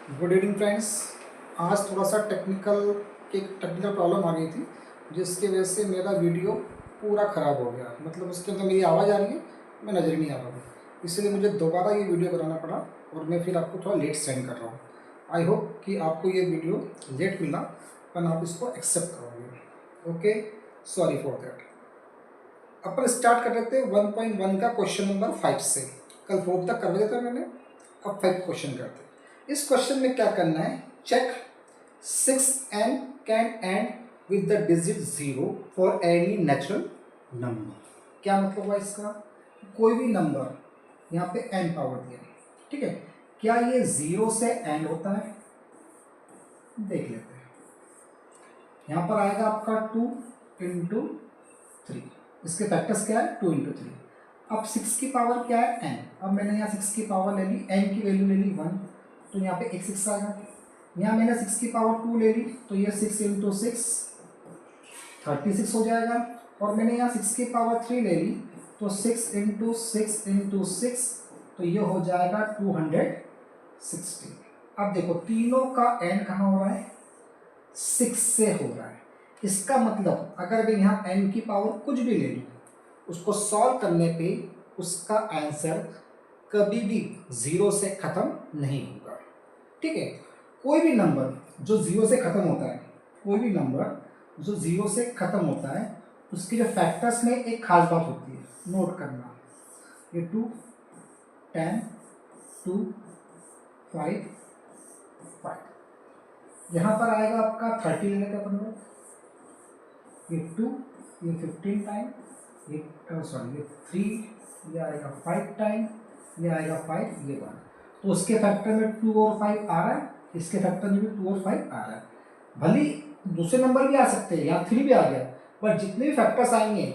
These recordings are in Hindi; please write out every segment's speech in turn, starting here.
Good evening friends. आज थोड़ा सा टेक्निकल प्रॉब्लम आ गई थी, जिसकी वजह से मेरा वीडियो पूरा ख़राब हो गया। मतलब उसके अंदर मेरी आवाज़ आ रही है, मैं नज़र ही नहीं आ रहा हूँ, इसलिए मुझे दोबारा ये वीडियो बनाना पड़ा और मैं फिर आपको थोड़ा लेट सेंड कर रहा हूँ। आई होप कि आपको ये वीडियो लेट मिला, पर आप इसको एक्सेप्ट करोगे। Okay, sorry for that. Upon start कर लेते हैं 1.1 का क्वेश्चन नंबर 5 से। कल 4 तक कर दिया था मैंने, अब 5 क्वेश्चन करते हैं। इस क्वेश्चन में क्या करना है, check 6n can end with the digit 0 for any natural number. क्या मतलब हुआ इसका, कोई भी नंबर यहाँ पे n पावर दिया है, ठीक है, क्या ये 0 से एंड होता है, देख लेते हैं। यहाँ पर आएगा आपका 2 इंटू 3, इसके फैक्टर्स क्या है 2 इंटू 3। अब 6 की पावर क्या है n, अब मैंने यहाँ 6 की पावर ले ली, n की वैल्यू ले ली 1, तो यहाँ पे एक 6 आएगा। यहाँ मैंने 6 की पावर 2 ले ली, तो ये 6 इंटू 6 36 हो जाएगा। और मैंने यहाँ 6 की पावर 3 ले ली, तो 6 इंटू 6 इंटू 6, तो ये हो जाएगा 260। अब देखो तीनों का n कहाँ हो रहा है, 6 से हो रहा है। इसका मतलब अगर मैं यहाँ n की पावर कुछ भी ले लूँ, उसको सॉल्व करने पे उसका आंसर कभी भी 0 से खत्म नहीं होगा, ठीक है। कोई भी नंबर जो 0 से खत्म होता है, कोई भी नंबर जो 0 से खत्म होता है, उसके जो फैक्टर्स में एक खास बात होती है, नोट करना। ये 2, 10, 2, 5, 5। यहाँ पर आएगा आपका 30 लेने का अपन लोग, ये 2, ये 15 टाइम, ये सॉरी ये 3, ये आएगा 5 टाइम, ये आएगा 5, ये 1। तो उसके फैक्टर में 2 और 5 आ रहा है, इसके फैक्टर में भी 2 और 5 आ रहा है। भले दूसरे नंबर भी आ सकते हैं, यहाँ 3 भी आ गया, बट जितने भी फैक्टर्स आएंगे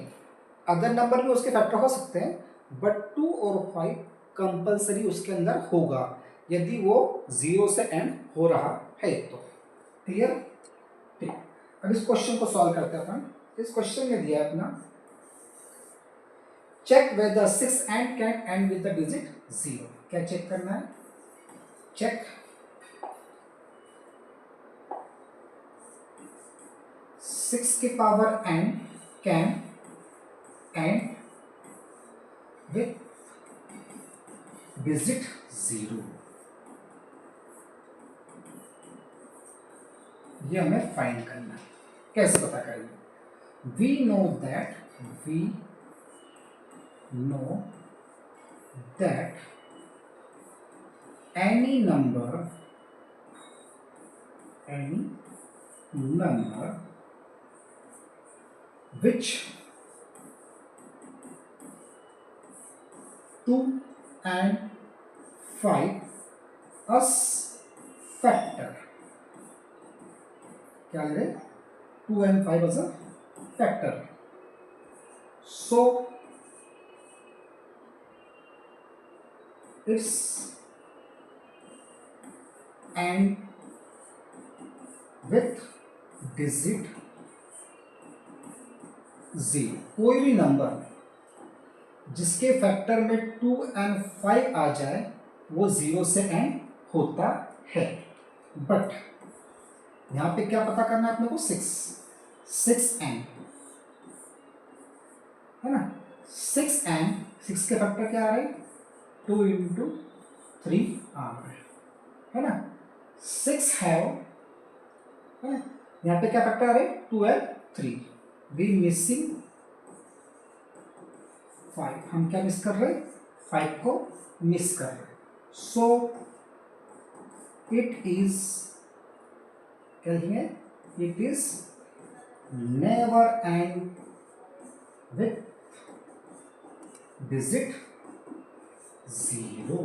अदर नंबर भी उसके फैक्टर हो सकते हैं, बट 2 और 5 कंपल्सरी उसके अंदर होगा यदि वो 0 से एंड हो रहा है तो। क्लियर, ठीक। अब इस क्वेश्चन को सॉल्व करते हैं अपन। इस क्वेश्चन में दिया है अपना, check whether 6 and can end with the digit 0। क्या चेक करना है, चेक 6 की power n can end with digit 0। ये हमें फाइंड करना है। कैसे पता करेंगे, we know that any number which 2 and 5 as factor, क्या ले रहे, 2 and 5 as a factor, so it's and with digit 0। कोई भी नंबर जिसके फैक्टर में 2 and 5 आ जाए वो 0 से एंड होता है। बट यहाँ पे क्या पता करना है अपने को, 6 एंड है ना, 6 एंड 6 के फैक्टर क्या आ रहे हैं, 2 इंटू 3 आ रहे है ना, 6 है ना। यहाँ पे क्या फैक्टर आ रहे हैं, 2 एंड 3, वी मिसिंग 5। हम क्या मिस कर रहे हैं, 5 को मिस कर रहे हैं। सो इट इज, क्या है, it is never and with digit 0।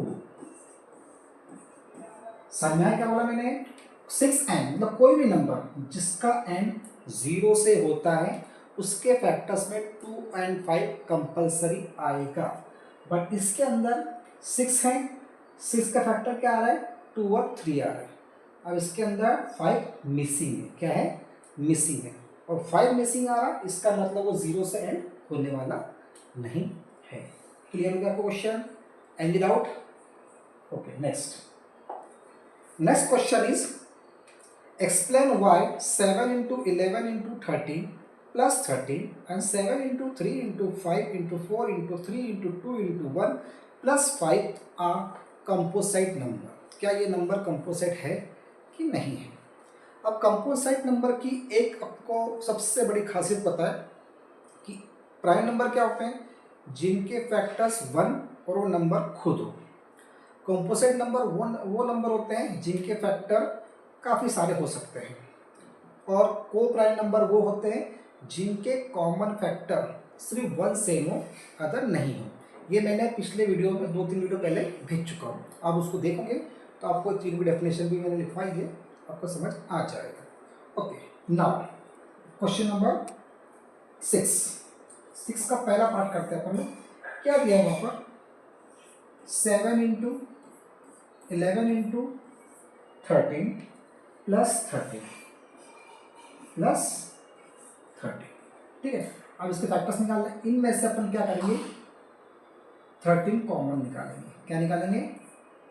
समझ में क्या बोला मैंने, 6n मतलब कोई भी नंबर जिसका n 0 से होता है उसके फैक्टर्स में 2 and 5 कंपल्सरी आएगा। बट इसके अंदर 6 है, 6 का फैक्टर क्या आ रहा है, 2 और 3 आ रहा है। अब इसके अंदर 5 मिसिंग है, क्या है, मिसिंग है, और 5 मिसिंग आ रहा, इसका मतलब वो 0 से एंड होने वाला नहीं है। क्लियर हो गया आपको question, and doubt, okay next. Next question is explain why 7 into 11 into 13 plus 13 and 7 into 3 into 5 into 4 into 3 into 2 into 1 plus 5 are composite number। क्या ये नंबर कंपोजिट है कि नहीं है? अब कंपोजिट नंबर की एक आपको सबसे बड़ी खासियत पता है कि प्राइम नंबर क्या होते हैं? जिनके फैक्टर्स 1 और वो नंबर खुद हो। कंपोजिट नंबर वो नंबर होते हैं जिनके फैक्टर काफ़ी सारे हो सकते हैं, और को प्राइम नंबर वो होते हैं जिनके कॉमन फैक्टर सिर्फ 1 सेम हो, अदर नहीं हो। ये मैंने पिछले वीडियो में 2-3 वीडियो पहले भेज चुका हूँ, आप उसको देखोगे तो आपको तीन की डेफिनेशन भी मैंने लिखवाई है, आपको समझ आ जाएगा। ओके, नाउ क्वेश्चन नंबर 6 का पहला पार्ट करते हैं अपन लोग। क्या दिया है वहाँ पर? 7 इंटू 11 इंटू 13 प्लस 13 प्लस 30, ठीक है। अब इसके फैक्टर्स निकालना है। इनमें से अपन क्या करेंगे? 13 कॉमन निकालेंगे। क्या निकालेंगे?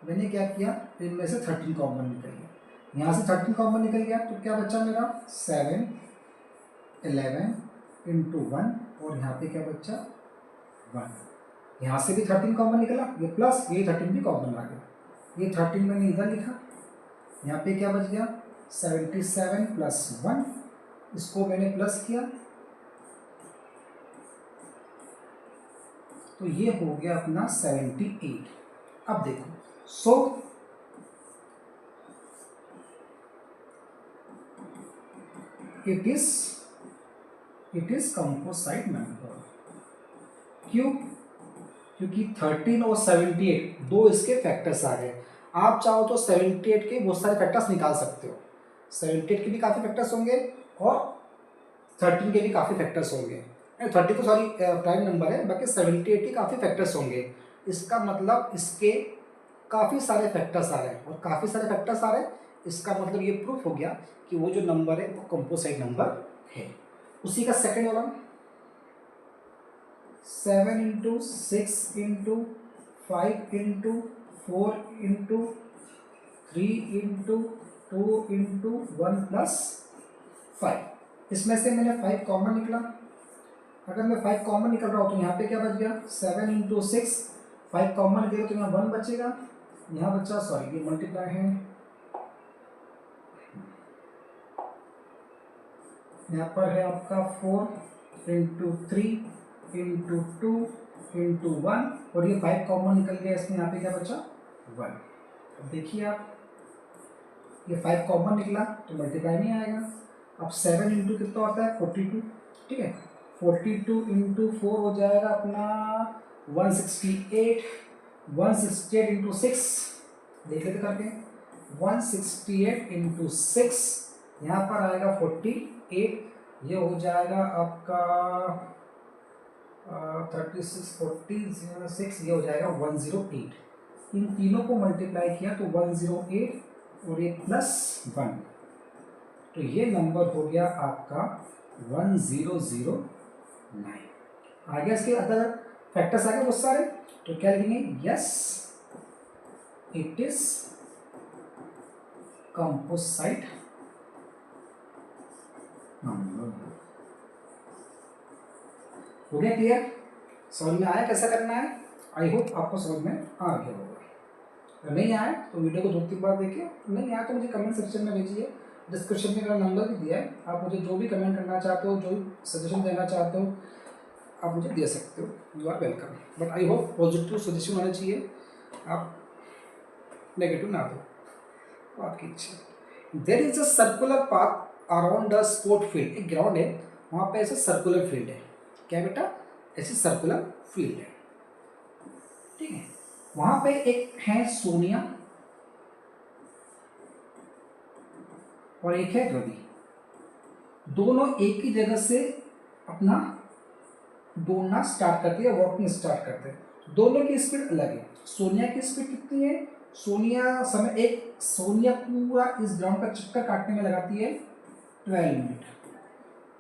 मैंने क्या किया, इनमें से 13 कॉमन निकल गया। यहाँ से 13 कॉमन निकल गया तो क्या बचा मेरा? 7 11 इंटू 1, और यहाँ पे क्या बचा? 1। यहाँ से भी 13 कॉमन निकला, ये प्लस ये 13 भी कॉमन आ गया। ये 13 मैंने इधर लिखा, यहाँ पे क्या बच गया? 77 प्लस 1, इसको मैंने प्लस किया तो ये हो गया अपना 78। अब देखो, so it is composite number. क्यों? क्योंकि 13 और 78 दो इसके फैक्टर्स आ गए। आप चाहो तो 78 के बहुत सारे फैक्टर्स निकाल सकते हो। 78 के भी काफ़ी फैक्टर्स होंगे और 13 के भी काफ़ी फैक्टर्स होंगे। 30 तो सॉरी प्राइम नंबर है, बाकी 78 के काफ़ी फैक्टर्स होंगे। इसका मतलब इसके काफ़ी सारे फैक्टर्स आ रहे हैं, और काफ़ी सारे फैक्टर्स आ रहे हैं, इसका मतलब ये प्रूफ हो गया कि वो जो नंबर है वो कंपोजिट नंबर है। उसी का सेकेंड वाला 7 into 6 into 5 into 4 into 3 into 2 into 1 plus 5। इसमें से मैंने 5 कॉमन निकला। अगर मैं 5 कॉमन निकल रहा हूँ तो यहाँ पे क्या बच गया? 7 इंटू 6, 5 कॉमन निकलेगा तो यहाँ 1 बचेगा, यहाँ बच्चा सॉरी ये मल्टीप्लाई है, यहाँ पर है आपका 4 इंटू 3 इंटू 2 इंटू 1, और ये 5 कॉमन निकल गया इसमें, यहाँ पे क्या बचा? 1। अब देखिए आप, ये 5 कॉमन निकला तो मल्टीप्लाई नहीं आएगा। अब 7 इंटू कितना होता है? 42, ठीक है। 42 इंटू 4 हो जाएगा अपना 168। 168 इंटू 6 देख लेते करके, 168 इंटू 6, यहाँ पर आएगा 48, ये हो जाएगा आपका 36 46, ये हो जाएगा 108। इन तीनों को मल्टीप्लाई किया तो 108 और ये प्लस 1, तो ये नंबर हो गया आपका 1009। आ गया इसके अदर फैक्टर्स आ गए बहुत सारे, तो क्या लिखेंगे? Yes it is composite number. हो गया क्लियर? समझ में आया कैसा करना है? आई होप आपको समझ में आ गया होगा। अगर नहीं आया तो वीडियो को 2-3 बार देखिए, नहीं आया तो मुझे कमेंट सेक्शन में भेजिए। डिस्क्रिप्शन में मेरा नंबर भी दिया है, आप मुझे जो भी कमेंट करना चाहते हो, जो भी सजेशन देना चाहते हो, आप मुझे दे सकते हो। You are welcome, but I hope positive suggestion होना चाहिए, आप नेगेटिव ना दो, तो आपकी इच्छा। There is a circular path around the sport field. एक ग्राउंड है, वहाँ पे ऐसे सर्कुलर फील्ड है। क्या बेटा? ऐसी सर्कुलर फील्ड है, ठीक है। वहाँ पे एक है सोनिया और एक है रवि, दोनों एक ही जगह से अपना दौड़ना स्टार्ट करते हैं, वॉकिंग स्टार्ट करते हैं। दोनों की स्पीड अलग है। सोनिया की स्पीड कितनी है? सोनिया पूरा इस ग्राउंड का चक्कर काटने में लगाती है 12 मिनट,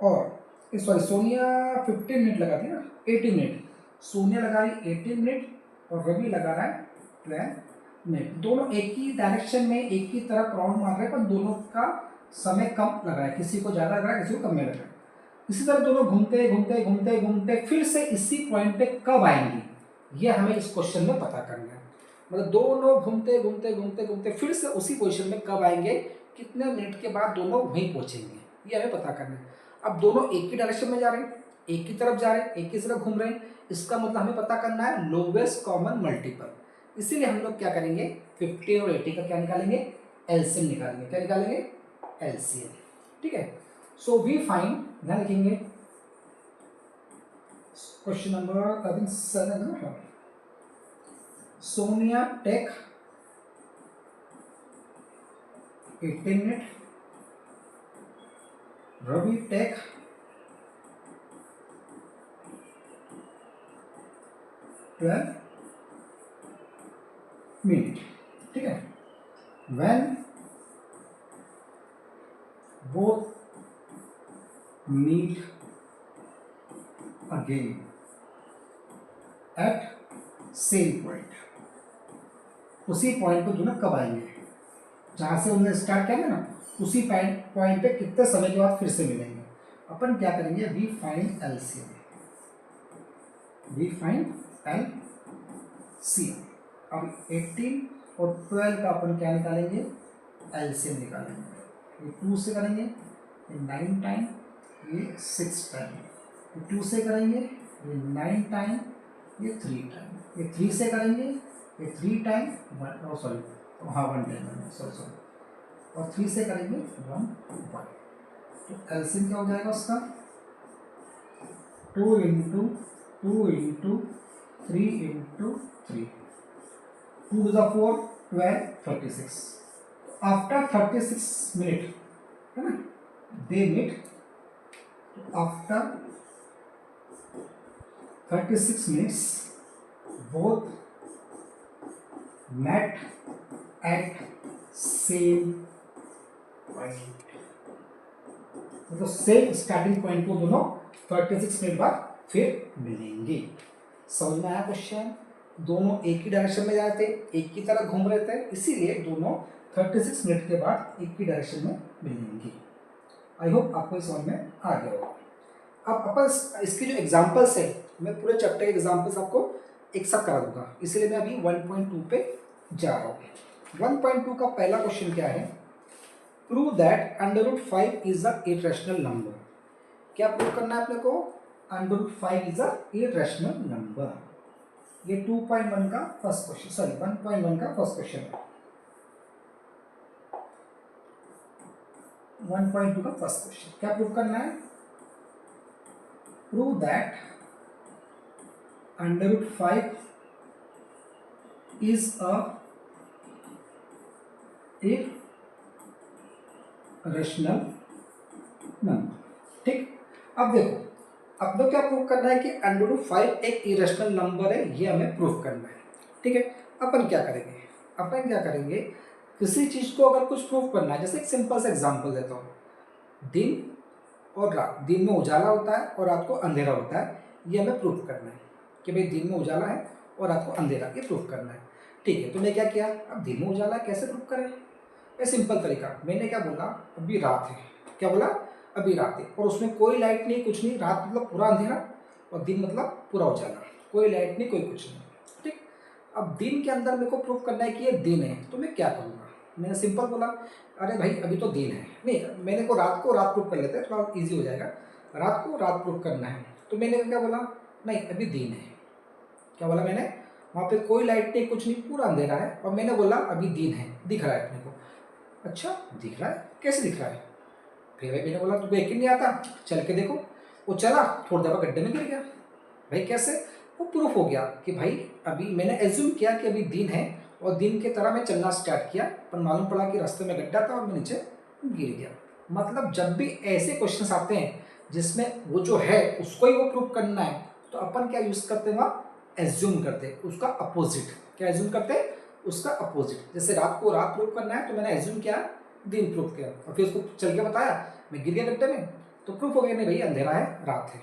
और सॉरी सोनिया 15 मिनट लगाती है ना, 18 मिनट। सोनिया लगा रही 18 मिनट और रवि लगा रहा है 12 नहीं, दोनों एक ही डायरेक्शन में एक ही तरफ राउंड मार रहे हैं, पर दोनों का समय कम लग रहा है, किसी को ज़्यादा लग रहा है, किसी को कम में लग रहा है। इसी तरह दोनों घूमते घूमते घूमते घूमते फिर से इसी पॉइंट पे कब आएंगी, ये हमें इस क्वेश्चन में पता करना है। मतलब दोनों घूमते घूमते घूमते घूमते फिर से उसी पोजीशन में कब आएंगे, कितने मिनट के बाद दोनों वहीं पहुंचेंगे, ये हमें पता करना है। अब दोनों एक ही डायरेक्शन में जा रहे हैं, एक ही तरफ जा रहे हैं, एक ही तरफ घूम रहे हैं, इसका मतलब हमें पता करना है लोवेस्ट कॉमन मल्टीपल। इसीलिए हम लोग क्या करेंगे, 15 और 80 का क्या निकालेंगे, एलसीएम निकालेंगे। क्या निकालेंगे, एलसीएम। ठीक है, सो वी फाइंड, ध्यान रखेंगे, क्वेश्चन नंबर आई थिंक 7 है ना। Sonia take 18 minute, Ravi take 12 minute. ठीक है, when both meet again at same point, उसी पॉइंट को जो ना कब आएंगे, जहां से उन्होंने स्टार्ट किया ना, उसी पॉइंट पे कितने समय के बाद फिर से मिलेंगे। अपन क्या करेंगे, we find LCM, we find LCM. अब 18 और 12 का अपन क्या निकालेंगे, एलसीएम निकालेंगे। ये 2 से करेंगे, ये 9 टाइम, ये 6 टाइम, ये 2 से करेंगे, ये 9 टाइम, ये 3 टाइम, ये 3 से करेंगे, ये 3 टाइम, सॉरी हाँ 1 टाइम, सॉरी, और 3 से करेंगे 1 1। तो एलसीएम क्या हो जाएगा उसका, 2 into 2 into 3 into 3, 2 is 4, 12, 36। After 36 minute है ना, they meet, after 36 minutes both met at same point, मतलब सेम स्टार्टिंग पॉइंट को दोनों 36 मिनट बाद फिर मिलेंगे। समझ में आया क्वेश्चन, दोनों एक ही डायरेक्शन में जाते, एक ही तरह घूम रहे थे, इसीलिए दोनों 36 मिनट के बाद एक ही डायरेक्शन में मिलेंगे। आई होप आपको समझ में आ गया होगा। अब अपन इसके जो एग्जांपल्स है, मैं पूरे चैप्टर के एग्जांपल्स आपको एक साथ करा दूंगा, इसलिए मैं अभी 1.2 पे जा रहा हूँ। 1.2 का पहला क्वेश्चन क्या है, prove that √5 is a irrational number. क्या प्रूव करना है अपने को, √5 इज अ इरेशनल नंबर। ये 2.1 का फर्स्ट क्वेश्चन, सॉरी 1.1 का फर्स्ट क्वेश्चन है। 1.2 का फर्स्ट क्वेश्चन क्या प्रूव करना है, prove that √5 is a irrational number। ठीक, अब देखो, अब तो क्या प्रूव करना है कि √5 एक इरेशनल नंबर है, ये हमें प्रूव करना है। ठीक है, अपन क्या करेंगे, अपन क्या करेंगे, किसी चीज को अगर कुछ प्रूव करना है, जैसे एक सिंपल सा एग्जांपल देता हूँ, दिन और रात, दिन में उजाला होता है और रात को अंधेरा होता है, ये हमें प्रूव करना है कि भाई दिन में उजाला है और रात को अंधेरा, ये प्रूव करना है। ठीक है, तो मैं क्या किया, अब दिन में उजाला कैसे प्रूव करें, ये सिंपल तरीका, मैंने क्या बोला, अभी रात है, क्या बोला, अभी रात है, और उसमें कोई लाइट नहीं, कुछ नहीं, रात मतलब पूरा अंधेरा और दिन मतलब पूरा उजाला, कोई लाइट नहीं, कोई कुछ नहीं। ठीक, अब दिन के अंदर मेरे को प्रूव करना है कि ये दिन है, तो मैं क्या करूँगा, मैंने सिंपल बोला, अरे भाई अभी तो दिन है, नहीं मैंने को रात प्रूव कर लेते हैं, थोड़ा ईजी हो जाएगा, रात को रात प्रूव करना है, तो मैंने क्या बोला, नहीं अभी दिन है, क्या बोला मैंने, वहाँ पे कोई लाइट नहीं, कुछ नहीं, पूरा अंधेरा है, और मैंने बोला अभी दिन है, दिख रहा है अपने को। अच्छा दिख रहा है, कैसे दिख रहा है, फिर भाई मैंने बोला तुमको यकीन नहीं आता, चल के देखो, वो चला, थोड़ी देर गड्ढे में गिर गया। भाई कैसे, वो प्रूफ हो गया कि भाई अभी मैंने एज्यूम किया कि अभी दिन है, और दिन के तरह मैं चलना स्टार्ट किया, पर मालूम पड़ा कि रास्ते में गड्ढा था और मैं नीचे गिर गया। मतलब जब भी ऐसे क्वेश्चंस आते हैं जिसमें वो जो है उसको ही वो प्रूव करना है, तो अपन क्या यूज करते हैं, वहाँ एज्यूम करते हैं उसका अपोजिट। क्या एज्यूम करते हैं, उसका अपोजिट। जैसे रात को रात प्रूव करना है, तो मैंने एज्यूम किया दिन प्रूव किया, और फिर उसको चल के बताया, मैं गिर गया गड्ढे में, तो प्रूफ हो गया नहीं भाई अंधेरा है, रात है।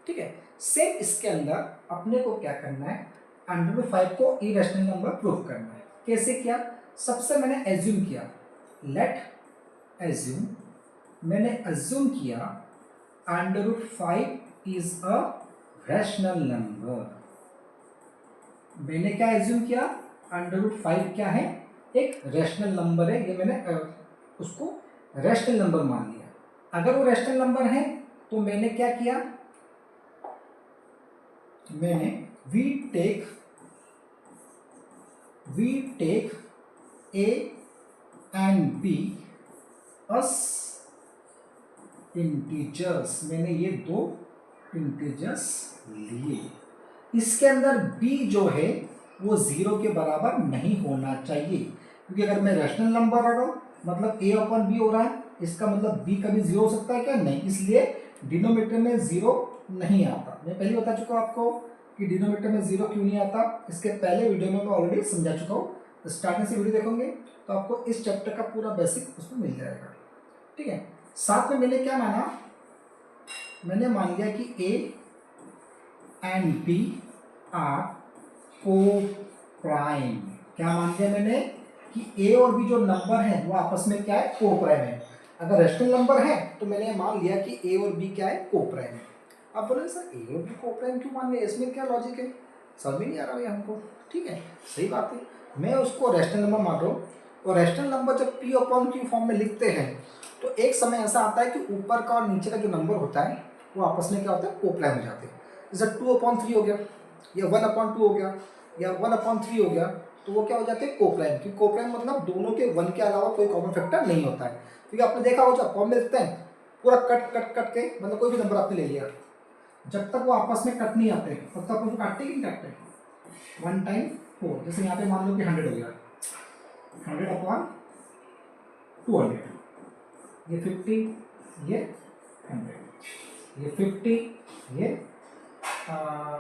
ठीक है, सेम इसके अंदर अपने को क्या करना है, √5 को इरेशनल नंबर प्रूव करना है। कैसे किया, सबसे मैंने एज्यूम किया, लेट एज्यूम, मैंने एज्यूम किया √5 इज अ रैशनल नंबर। मैंने क्या एज्यूम किया, √5 क्या है, एक रैशनल नंबर है, ये मैंने उसको रैशनल नंबर मान लिया। अगर वो रैशनल नंबर है तो मैंने क्या किया, मैंने we take A and B as integers, मैंने ये दो इंटीजर्स लिए। इसके अंदर b जो है वो 0 के बराबर नहीं होना चाहिए, क्योंकि अगर मैं रैशनल नंबर रख रहा हूँ मतलब a/b हो रहा है, इसका मतलब b कभी 0 हो सकता है क्या, नहीं, इसलिए डिनोमिनेटर में 0 नहीं आता। मैं पहले बता चुका हूँ आपको कि डिनोमिनेटर में 0 क्यों नहीं आता, इसके पहले वीडियो में मैं ऑलरेडी समझा चुका हूँ, तो स्टार्टिंग से वीडियो देखोगे तो आपको इस चैप्टर का पूरा बेसिक उसमें मिल जाएगा। ठीक है, साथ में मैंने क्या माना, मैंने मान लिया कि a एंड b आर को प्राइम। क्या मान लिया मैंने कि a और b जो नंबर है वो आपस में क्या है, को प्राइम है। अगर रैशनल नंबर है तो मैंने मान लिया कि a और b क्या है, को प्राइम है। अब बोले सर a और b को प्राइम क्यों मान लिया, इसमें क्या लॉजिक है, समझ में नहीं आ रहा भैया हमको। ठीक है, सही बात है, मैं उसको रैशनल नंबर मान रहा हूँ, और रैशनल नंबर जब p/q फॉर्म में लिखते हैं तो एक समय ऐसा आता है कि ऊपर का और नीचे का जो नंबर होता है वो आपस में क्या होता है, को प्राइम हो जाते हैं। जैसे 2/3 हो गया या 1/2 हो गया या 1/3 हो गया, तो वो क्या हो जाते हैं, को प्राइम। क्योंकि को प्राइम मतलब दोनों के 1 के अलावा कोई कॉमन फैक्टर नहीं होता है। क्योंकि आपने देखा हो जब फॉर्म में लिखते हैं पूरा कट के, मतलब कोई भी नंबर आपने ले लिया, जब तक वो आपस में कट नहीं आते तब तक उनको काटते कि नहीं काटते, 1 टाइम 4। जैसे यहाँ पे मान लो कि 100 हो गया, 100/200, ये 50, ये 100, ये 50, ये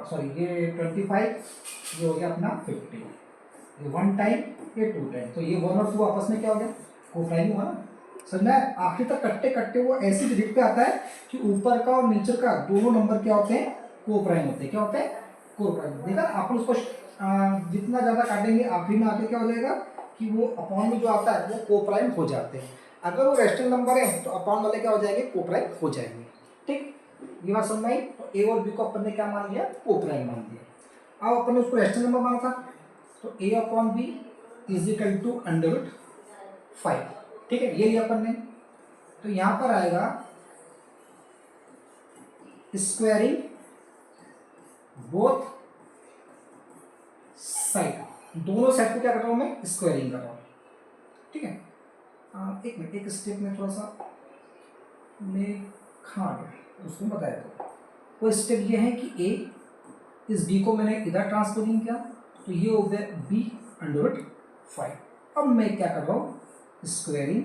सॉरी ये 25, ये हो गया अपना 50, ये 1 टाइम, ये 2 टाइम, तो ये 1 और 2 आपस में क्या हो गया, को प्राइम हुआ ना। समझ में, आखिर तक कट्टे कट्टे वो ऐसी डिजिट पे आता है कि ऊपर का और नीचे का दोनों नंबर क्या होते हैं, को प्राइम होते हैं। क्या होते हैं, को प्राइम। देखा अपन उसको जितना ज़्यादा काटेंगे आखिरी में आके क्या हो जाएगा कि वो अपॉन में जो आता है वो को प्राइम हो जाते हैं। अगर वो रैशनल नंबर है तो अपॉन वाले क्या हो जाएंगे, को प्राइम हो जाएंगे। ठीक, ये बात समझ में आई। तो ए और बी को अपन ने क्या मान लिया, को प्राइम मान लिया। अब अपन ने उसको रैशनल नंबर माना था, तो a/b इज इक्वल टू √5। ठीक है, ये लिया अपन ने। तो यहां पर आएगा स्क्वायरिंग बोथ साइड, दोनों साइड को क्या कर रहा हूं मैं, स्क्वायरिंग कर रहा हूं। ठीक है, एक मिनट, एक स्टेप में थोड़ा सा मैं खा गया, उसको बताया। तो वो स्टेप ये है कि a इस b को मैंने इधर ट्रांसपोजिंग किया, तो ये हो गया b/5। अब मैं क्या कर रहा हूं, squaring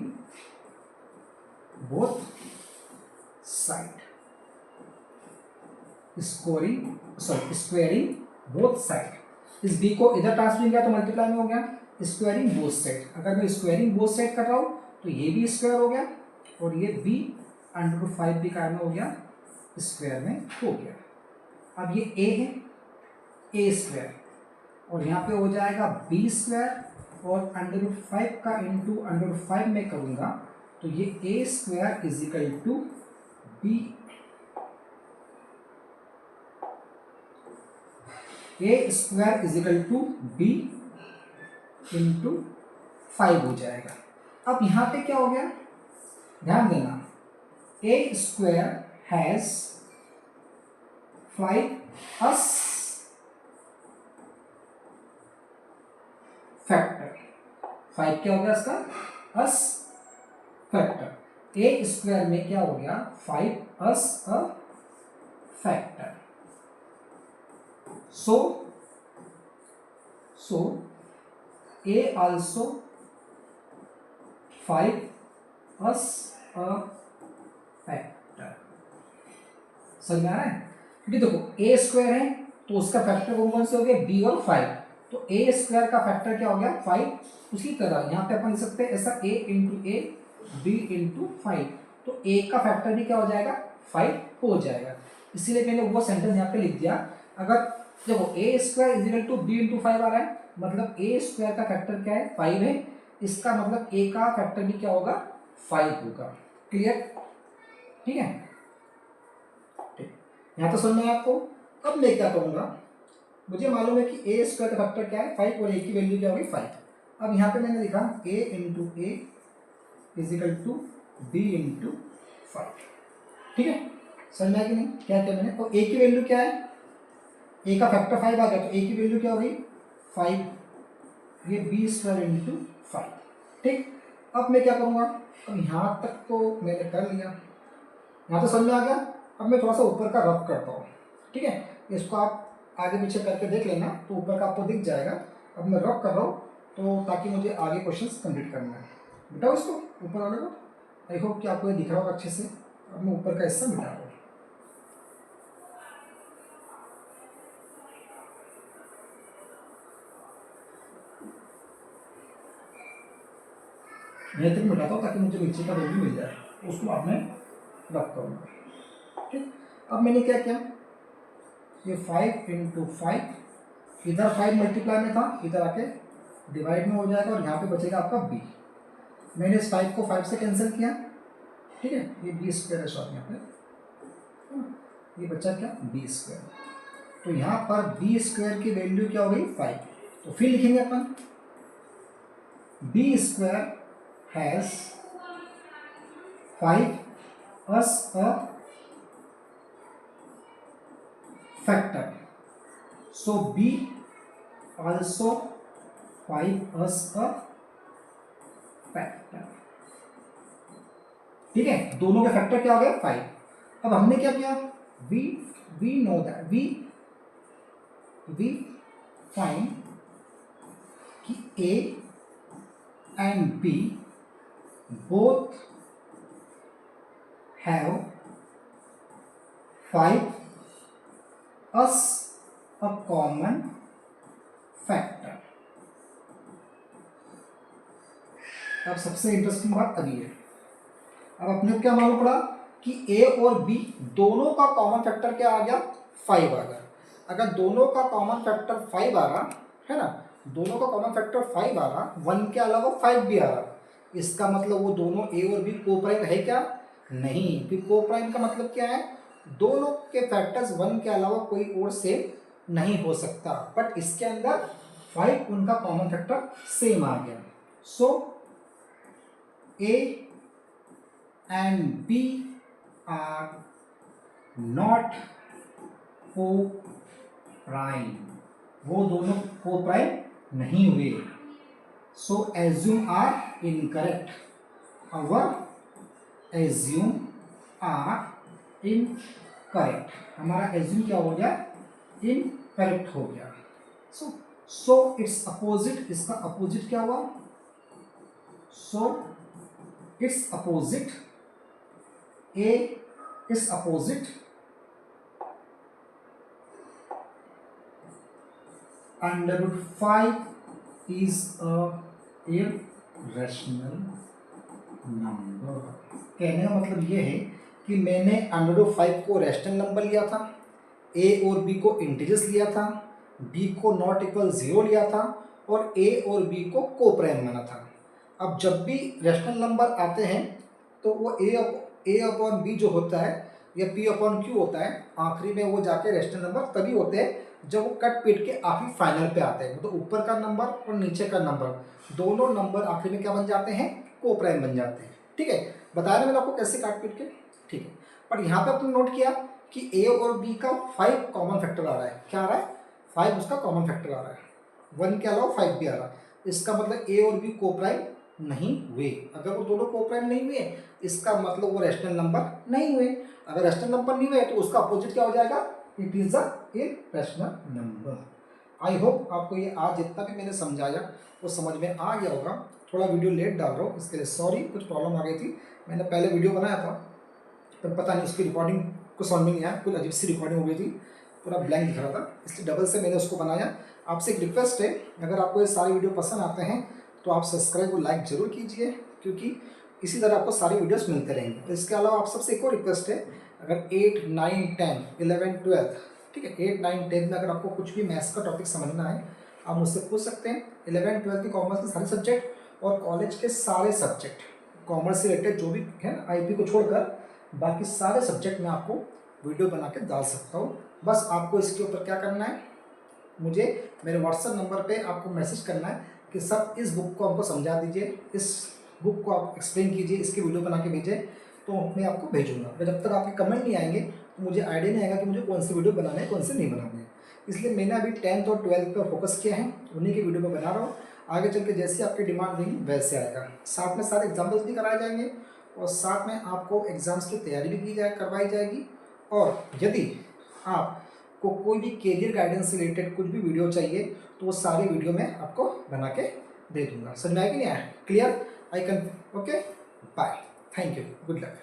both side, squaring both side. इस b को इधर ट्रांसपोजिंग किया तो मल्टीप्लाई में हो गया स्क्वायरिंग बोथ साइड। अगर मैं स्क्वायरिंग बोथ साइड कर रहा हूं तो ये भी स्क्वायर हो गया और ये b/5 भी काय में हो गया, स्क्वायर में हो गया। अब ये a है, a² और यहाँ पे हो जाएगा b² और √5 का इंटू √5 में करूंगा तो ये a² is equal to b, a² is equal to b into 5 हो जाएगा। अब यहाँ पे क्या हो गया, ध्यान देना, a² हैज 5 अस फैक्टर। 5 क्या हो गया इसका, अस फैक्टर। a² में क्या हो गया, 5 as a factor. So a also 5 us a factor. समझ में आ रहा है, क्योंकि देखो a² है तो उसका फैक्टर कौन से हो गया, b और 5, तो a² का फैक्टर क्या हो गया 5। उसी तरह यहाँ पे अपन लिख सकते हैं ऐसा a into a b into 5, तो a का फैक्टर भी क्या हो जाएगा 5 हो जाएगा। इसीलिए मैंने वो सेंटेंस यहाँ पे लिख दिया। अगर देखो a² is equal to b into 5 आ रहा है मतलब ए स्क्वायर का फैक्टर क्या है 5 है, इसका मतलब ए का फैक्टर भी क्या होगा 5 होगा। क्लियर? ठीक है, ठीक, यहाँ तो समझ में आया आपको। अब मैं क्या करूँगा, मुझे मालूम है कि ए स्क्वायर का फैक्टर क्या है 5 और ए की वैल्यू क्या होगी 5। अब यहाँ पे मैंने लिखा a into a is equal to b into 5। ठीक है, समझ में आया कि नहीं? क्या क्या मैंने, और a की वैल्यू क्या है, a का फैक्टर 5 आ गया तो a की वैल्यू क्या होगी 5, ये बी स्क्वायर इंटू 5। ठीक, अब मैं क्या करूँगा, अब यहाँ तक तो मैंने कर लिया, यहाँ तो समझ में आ गया। अब मैं थोड़ा सा ऊपर का रफ करता हूँ। ठीक है, इसको आप आगे पीछे करके देख लेना तो ऊपर का आपको दिख जाएगा। अब मैं रफ कर रहा हूँ तो ताकि मुझे आगे क्वेश्चंस कंप्लीट करना है। मिटाओ इसको ऊपर वाले को, आई होप कि आपको ये दिख रहा होगा अच्छे से। अब मैं ऊपर का हिस्सा मिटा रहा हूँ। मैं तक मिटाता हूँ ताकि मुझे नीचे का वैल्यू मिल जाए, उसको अब मैं रफ करूँगा। ठीक, अब मैंने क्या किया, ये 5 इंटू 5, इधर 5 मल्टीप्लाई में था, इधर आके डिवाइड में हो जाएगा और यहाँ पे बचेगा आपका b। मैंने इस 5 को 5 से कैंसिल किया। ठीक है, ये बी स्क्वायर है शॉर्ट यहाँ पे, ये बचा क्या बी स्क्वायर। तो यहाँ पर बी स्क्वायर की वैल्यू क्या हो गई 5। तो फिर लिखेंगे अपन B square has 5 as a factor, so B also 5 as a factor. ठीक है, दोनों के फैक्टर क्या हो गया 5। अब हमने क्या किया, we know that we find कि A and B both have 5 as a common factor. अब सबसे इंटरेस्टिंग बात अभी है, अब अपने को क्या मालूम पड़ा कि ए और बी दोनों का कॉमन फैक्टर क्या आ गया 5 आ गया। अगर दोनों का कॉमन फैक्टर 5 आ रहा है ना, दोनों का कॉमन फैक्टर 5 आ रहा, 1 के अलावा 5 भी आ रहा, इसका मतलब वो दोनों ए और बी को प्राइम है क्या, नहीं। फिर को प्राइम का मतलब क्या है, दोनों के फैक्टर्स 1 के अलावा कोई और सेम नहीं हो सकता, बट इसके अंदर 5 उनका कॉमन फैक्टर सेम आ गया। So A and B are not coprime, वो दोनों को प्राइम नहीं हुए। So assume are incorrect, our assume are incorrect, हमारा एज्यूम क्या हो गया इनकरेक्ट हो गया। सो इट्स अपोजिट, इसका अपोजिट क्या हुआ, so it's opposite A is opposite under root 5 is a irrational number। कहने का मतलब ये है कि मैंने अंडर रूट 5 को रैशनल नंबर लिया था, A और B को इंटीजर्स लिया था, B को नॉट इक्वल 0 लिया था और A और B को को प्राइम माना था। अब जब भी रैशनल नंबर आते हैं तो वो ए अपॉन बी जो होता है या पी अपॉन क्यू होता है, आखिरी में वो जाके रैशनल नंबर तभी होते हैं जब वो कट पीट के आखिरी फाइनल पे आते हैं। मतलब ऊपर का नंबर और नीचे का नंबर दोनों नंबर आखिरी में क्या बन जाते हैं, को प्राइम बन जाते हैं। ठीक है, बताया मैंने आपको कैसे काट पीट के। ठीक है, पर यहाँ पे आपने नोट किया कि ए और बी का 5 कॉमन फैक्टर आ रहा है। क्या आ रहा है 5 उसका कॉमन फैक्टर आ रहा है, 1 के अलावा 5 भी आ रहा है। इसका मतलब ए और बी को प्राइम नहीं हुए। अगर वो दोनों को प्राइम नहीं हुए इसका मतलब वो रैशनल नंबर नहीं हुए। अगर रैशनल नंबर नहीं हुए तो उसका अपोजिट क्या हो जाएगा, it is a irrational number. I hope आपको ये आज जितना भी मैंने समझाया वो समझ में आ गया होगा। थोड़ा वीडियो लेट डाल रहा हूँ, इसके लिए सॉरी, कुछ प्रॉब्लम आ गई थी। मैंने पहले वीडियो बनाया था पर पता नहीं उसकी रिकॉर्डिंग को समझ में नहीं आया, कुछ अजीब सी रिकॉर्डिंग हो गई थी, पूरा ब्लैंक दिख रहा था, इसलिए डबल से मैंने उसको बनाया। आपसे एक रिक्वेस्ट है, अगर आपको ये सारे वीडियो पसंद आते हैं तो आप सब्सक्राइब और लाइक जरूर कीजिए, क्योंकि इसी तरह आपको सारी वीडियोस मिलते रहेंगे। तो इसके अलावा आप सबसे एक और रिक्वेस्ट है, अगर 8, 9, 10, 11, 12, ठीक है 8, 9, 10 में अगर आपको कुछ भी मैथ्स का टॉपिक समझना है आप मुझसे पूछ सकते हैं। 11th-12th की कॉमर्स के सारे सब्जेक्ट और कॉलेज के सारे सब्जेक्ट, कॉमर्स से रिलेटेड जो भी है ना, आईपी को छोड़कर बाकी सारे सब्जेक्ट मैं आपको वीडियो बना के डाल सकता हूँ। बस आपको इसके ऊपर क्या करना है, मुझे मेरे व्हाट्सएप नंबर पे आपको मैसेज करना है कि सर इस बुक को हमको समझा दीजिए, इस बुक को आप एक्सप्लेन कीजिए, इसकी वीडियो बना के भेजें, तो मैं आपको भेजूँगा। जब तक आपके कमेंट नहीं आएंगे तो मुझे आइडिया नहीं आएगा कि मुझे कौन सी वीडियो बनाना है, कौन सी नहीं बनानी है। इसलिए मैंने अभी 10th और 12th पर फोकस किया है, उन्हीं की वीडियो में बना रहा हूँ। आगे चल के जैसी आपकी डिमांड रहेगी वैसे आएगा। साथ में सारे एग्जाम्पल्स भी कराए जाएंगे और साथ में आपको एग्ज़ाम्स की तैयारी भी करवाई जाएगी। और यदि आपको कोई भी कैरियर गाइडेंस से रिलेटेड कुछ भी वीडियो चाहिए तो वो सारी वीडियो मैं आपको बना के दे दूँगा। समझ में आया कि नहीं आया? Clear? I can. Okay, bye, thank you, good luck.